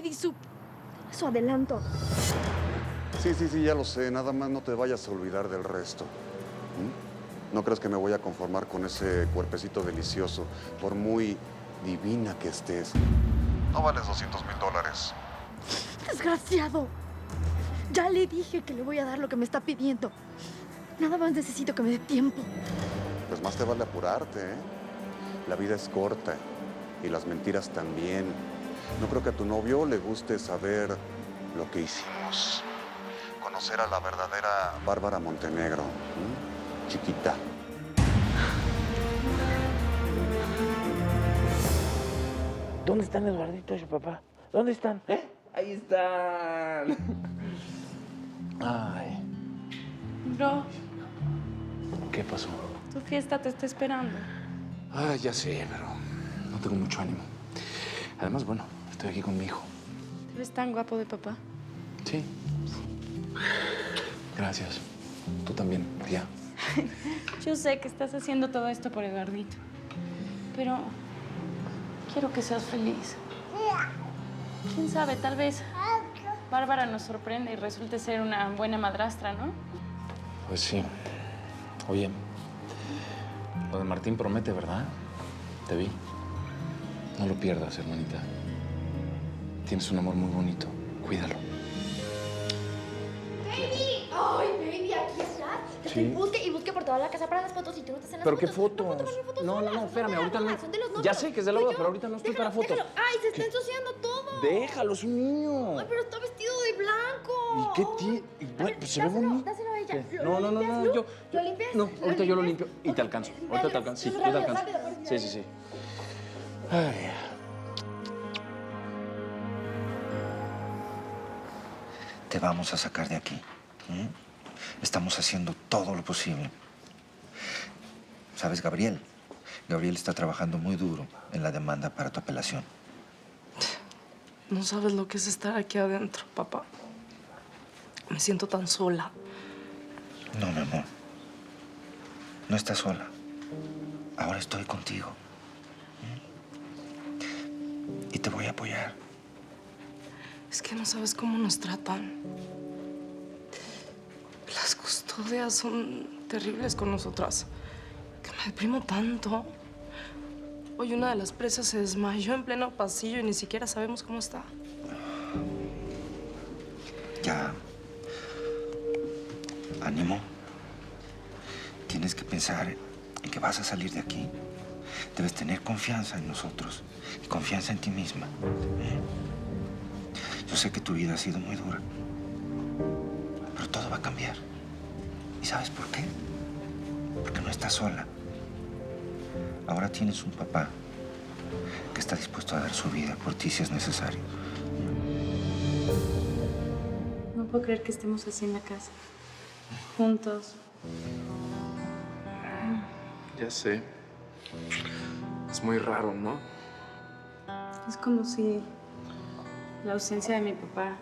di su adelanto. Sí, ya lo sé. Nada más no te vayas a olvidar del resto. ¿No crees que me voy a conformar con ese cuerpecito delicioso, por muy divina que estés? No vales $200,000. Desgraciado. Ya le dije que le voy a dar lo que me está pidiendo. Nada más necesito que me dé tiempo. Pues más te vale apurarte, ¿eh? La vida es corta y las mentiras también. No creo que a tu novio le guste saber lo que hicimos. Conocer a la verdadera Bárbara Montenegro. Chiquita. ¿Dónde están Eduardito y su papá? ¿Dónde están? Ahí están. Ay. Bro, ¿Qué pasó? tu fiesta te está esperando. Ah, ya sé, pero no tengo mucho ánimo. Además, bueno, estoy aquí con mi hijo. ¿Te ves tan guapo de papá? Sí. Gracias. Tú también, tía. Yo sé que estás haciendo todo esto por Eduardito, pero quiero que seas feliz. ¿Quién sabe? Tal vez Bárbara nos sorprende y resulte ser una buena madrastra, ¿no? Pues sí. Oye, lo de Martín promete, ¿verdad? Te vi. No lo pierdas, hermanita. Tienes un amor muy bonito. Cuídalo. ¡Baby! ¡Ay, baby! Aquí estás. Sí. Busque y busque por toda la casa para las fotos y tú no estás en las ¿Pero fotos. qué fotos? No puedo tomar fotos No, solas. espérame, Son de ahorita la no. boda, son de los novios. Ya sé que es de la Soy boda, yo. pero ahorita no estoy para fotos. Déjalo. ¡Ay, se está ensuciando todo! Déjalo, es un niño. ¡Ay, pero está vestido de blanco! ¿Y qué tiene? Bueno, pues se ve bonito. Dáselo a ella. ¿Qué? ¿Lo limpias, Lu? yo. ¿Lo limpias? No, ahorita yo lo limpio y Ok, te alcanzo. Ahorita vale, te alcanzo. Sí, yo rápido, te alcanzo. rápido, rápido. Sí. Ay. Te vamos a sacar de aquí. Estamos haciendo todo lo posible. ¿Sabes, Gabriel? Gabriel está trabajando muy duro en la demanda para tu apelación. No sabes lo que es estar aquí adentro, papá. Me siento tan sola. No, mi amor. No estás sola. Ahora estoy contigo. Y te voy a apoyar. Es que no sabes cómo nos tratan. Las custodias son terribles con nosotras. Que me deprimo tanto. Hoy una de las presas se desmayó en pleno pasillo y ni siquiera sabemos cómo está. Ya. Ánimo. Tienes que pensar en que vas a salir de aquí. Debes tener confianza en nosotros y confianza en ti misma. Yo sé que tu vida ha sido muy dura, pero todo va a cambiar. ¿Y sabes por qué? Porque no estás sola. Ahora tienes un papá que está dispuesto a dar su vida por ti si es necesario. No puedo creer que estemos así en la casa. Juntos. Ya sé. Es muy raro, ¿no? Es como si la ausencia de mi papá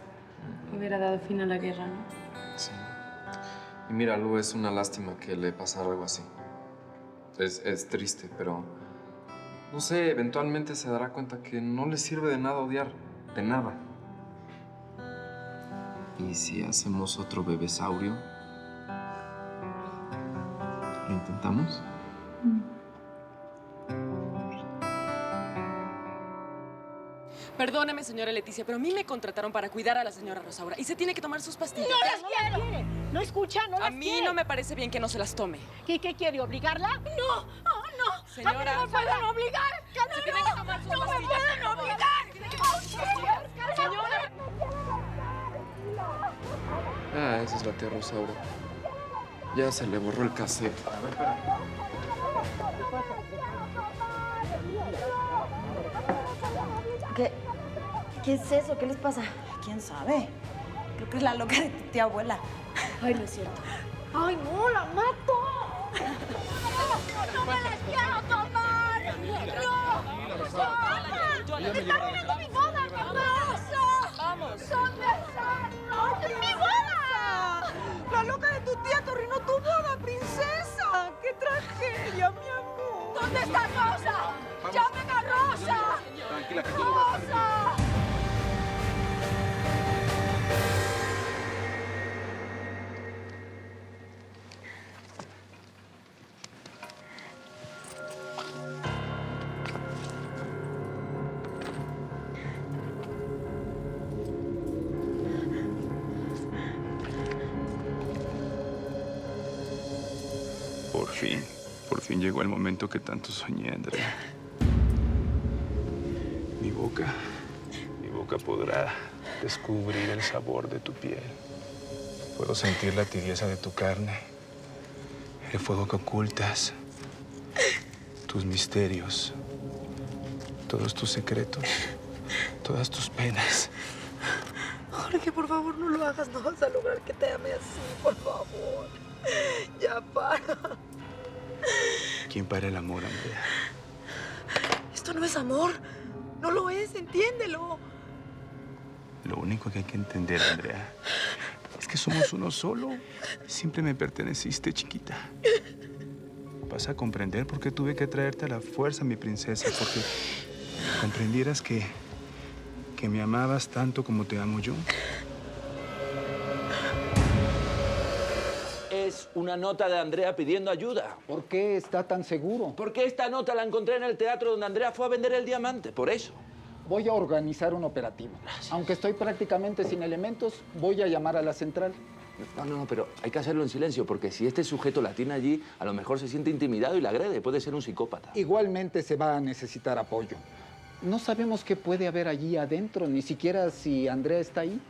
hubiera dado fin a la guerra, ¿no? Sí. Y mira, Lu, es una lástima que le pasara algo así. Es triste, pero... No sé, eventualmente se dará cuenta que no le sirve de nada odiar. De nada. ¿Y si hacemos otro bebesaurio? ¿Lo intentamos? Perdóneme, señora Leticia, pero a mí me contrataron para cuidar a la señora Rosaura y se tiene que tomar sus pastillas. ¡No las quiere! ¿No escucha? ¿No las A mí quiere? no me parece bien que no se las tome. ¿Qué quiere? ¿Obligarla? ¡No! ¡Oh, no! Señora, ¡No me pueden obligar! se tiene que tomar sus ¡No me pastillas, pueden por favor. obligar! Señora. Ah, esa es la tía Rosaura. Ya se le borró el cassette. ¿Qué es eso? ¿Qué les pasa? ¿Quién sabe? Creo que es la loca de tu tía abuela. Ay, no es cierto. ¡Ay, no! ¡La mato! ¡No me las quiero tomar! ¡No! ¡Está arruinando mi boda! ¿Qué pasa? Vamos. ¿Dónde están? ¡Mi boda! La loca de tu tía te arruinó tu boda, princesa. ¡Qué tragedia, mi amor! ¿Dónde está Rosa? ¡Llamen a Rosa! Tranquila, que todo va a estar bien. ¡Rosa! Por fin llegó el momento que tanto soñé, Andrea. Mi boca podrá descubrir el sabor de tu piel. Puedo sentir la tibieza de tu carne, el fuego que ocultas, tus misterios, todos tus secretos, todas tus penas. Jorge, por favor, no lo hagas. No vas a lograr que te ame así, por favor. Ya para. ¿Quién para el amor, Andrea? Esto no es amor. No lo es, entiéndelo. Lo único que hay que entender, Andrea, es que somos uno solo. Siempre me perteneciste, chiquita. Vas a comprender por qué tuve que traerte a la fuerza, mi princesa, porque comprendieras que me amabas tanto como te amo yo. Es una nota de Andrea pidiendo ayuda. ¿Por qué está tan seguro? Porque esta nota la encontré en el teatro donde Andrea fue a vender el diamante, por eso. Voy a organizar un operativo. Gracias. Aunque estoy prácticamente sin elementos, voy a llamar a la central. No, pero hay que hacerlo en silencio, porque si este sujeto la tiene allí, a lo mejor se siente intimidado y la agrede. Puede ser un psicópata. Igualmente se va a necesitar apoyo. No sabemos qué puede haber allí adentro, ni siquiera si Andrea está ahí.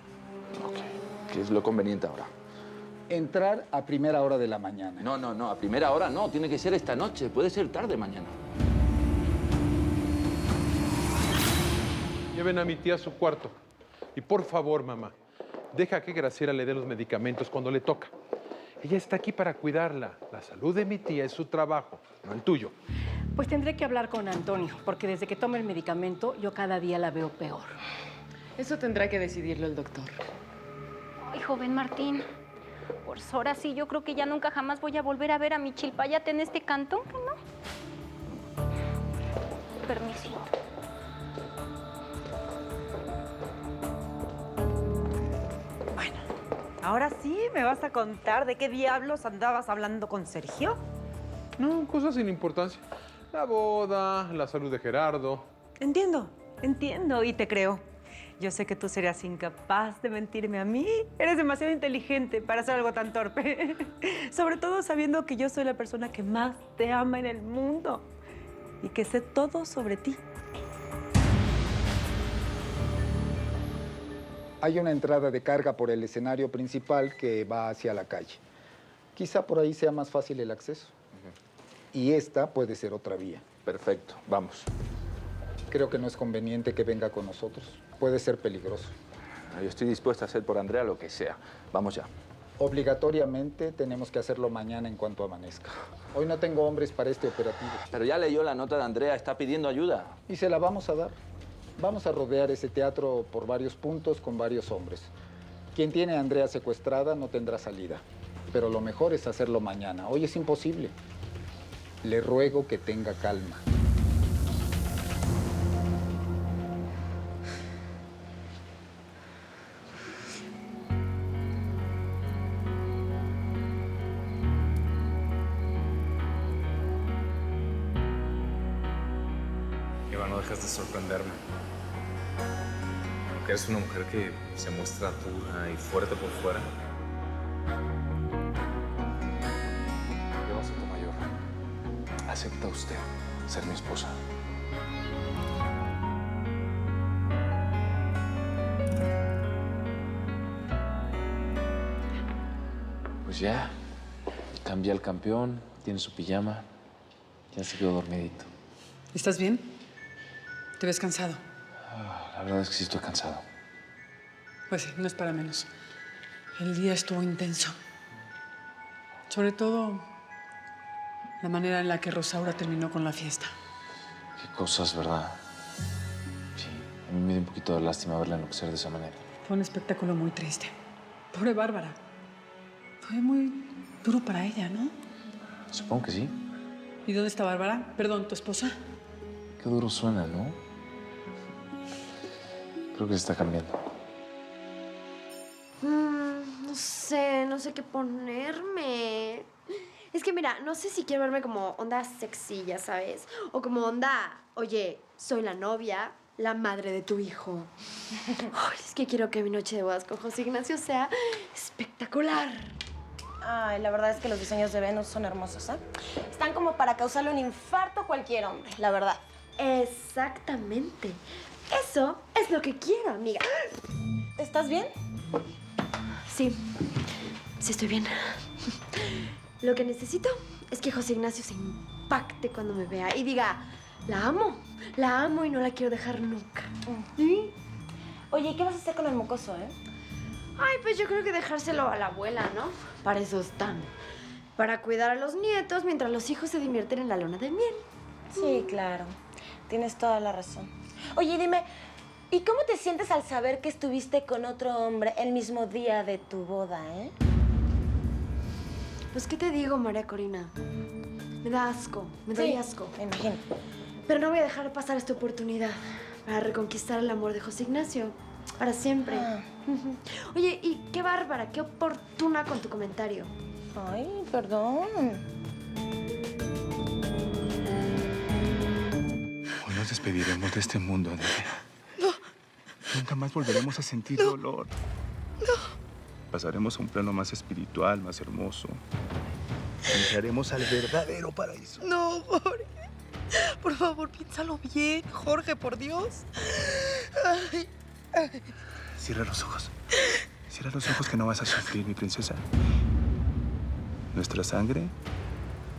Ok. ¿Qué es lo conveniente ahora? Entrar a primera hora de la mañana. No, a primera hora no. Tiene que ser esta noche. Puede ser tarde mañana. Lleven a mi tía a su cuarto. Y por favor, mamá, deja que Graciela le dé los medicamentos cuando le toca. Ella está aquí para cuidarla. La salud de mi tía es su trabajo, no el tuyo. Pues tendré que hablar con Antonio, porque desde que toma el medicamento, yo cada día la veo peor. Eso tendrá que decidirlo el doctor. Ay, joven Martín, por ahora sí, yo creo que ya nunca jamás voy a volver a ver a mi chilpayate en este cantón, ¿no? Permisito. Ahora sí, ¿me vas a contar de qué diablos andabas hablando con Sergio? No, cosas sin importancia. La boda, la salud de Gerardo. Entiendo y te creo. Yo sé que tú serías incapaz de mentirme a mí. Eres demasiado inteligente para hacer algo tan torpe. Sobre todo sabiendo que yo soy la persona que más te ama en el mundo y que sé todo sobre ti. Hay una entrada de carga por el escenario principal que va hacia la calle. Quizá por ahí sea más fácil el acceso. Y esta puede ser otra vía. Perfecto, vamos. Creo que no es conveniente que venga con nosotros. Puede ser peligroso. Yo estoy dispuesta a hacer por Andrea lo que sea. Vamos ya. Obligatoriamente tenemos que hacerlo mañana en cuanto amanezca. Hoy no tengo hombres para este operativo. Pero ya leyó la nota de Andrea, está pidiendo ayuda. Y se la vamos a dar. Vamos a rodear ese teatro por varios puntos con varios hombres. Quien tiene a Andrea secuestrada no tendrá salida. Pero lo mejor es hacerlo mañana. Hoy es imposible. Le ruego que tenga calma. Eva, no dejas de sorprenderme. Aunque eres una mujer que se muestra dura y fuerte por fuera. Eva Sotomayor, ¿acepta usted ser mi esposa? Pues ya, cambia el campeón, tiene su pijama, ya se quedó dormidito. ¿Estás bien? ¿Te ves cansado? La verdad es que sí estoy cansado. Pues sí, no es para menos. El día estuvo intenso. Sobre todo la manera en la que Rosaura terminó con la fiesta. Qué cosas, ¿verdad? Sí, a mí me dio un poquito de lástima verla enloquecer de esa manera. Fue un espectáculo muy triste. Pobre Bárbara. Fue muy duro para ella, ¿no? Supongo que sí. ¿Y dónde está Bárbara? Perdón, ¿tu esposa? Qué duro suena, ¿no? Creo que se está cambiando. No sé qué ponerme. Es que mira, no sé si quiero verme como onda sexy, ya sabes. O como onda, oye, soy la novia, la madre de tu hijo. Ay, es que quiero que mi noche de bodas con José Ignacio sea espectacular. Ay, la verdad es que los diseños de Venus son hermosos, ¿eh? Están como para causarle un infarto a cualquier hombre, la verdad. Exactamente. Eso es lo que quiero, amiga. ¿Estás bien? Sí, sí estoy bien. Lo que necesito es que José Ignacio se impacte cuando me vea y diga, la amo y no la quiero dejar nunca. ¿Sí? Oye, ¿y qué vas a hacer con el mocoso, Ay, pues yo creo que dejárselo a la abuela, ¿no? Para eso están. Para cuidar a los nietos mientras los hijos se divierten en la luna de miel. Sí, claro. Tienes toda la razón. Oye, dime, ¿y cómo te sientes al saber que estuviste con otro hombre el mismo día de tu boda, Pues, ¿qué te digo, María Corina? Me da asco, me doy asco. Me imagino. Pero no voy a dejar pasar esta oportunidad para reconquistar el amor de José Ignacio. Para siempre. Oye, y qué bárbara, qué oportuna con tu comentario. Ay, perdón. Hoy nos despediremos de este mundo, Andrea. No. Nunca más volveremos a sentir dolor. No. Pasaremos a un plano más espiritual, más hermoso. Entraremos al verdadero paraíso. No, Jorge. Por favor, piénsalo bien, Jorge, por Dios. Ay, ay. Cierra los ojos. Cierra los ojos que no vas a sufrir, mi princesa. Nuestra sangre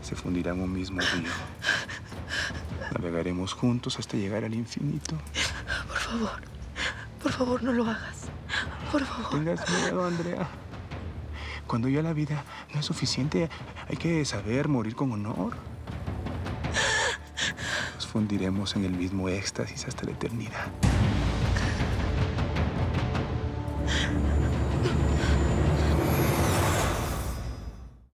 se fundirá en un mismo río. Navegaremos juntos hasta llegar al infinito. Por favor, no lo hagas. Por favor. No tengas miedo, Andrea. Cuando ya la vida no es suficiente, hay que saber morir con honor. Nos fundiremos en el mismo éxtasis hasta la eternidad.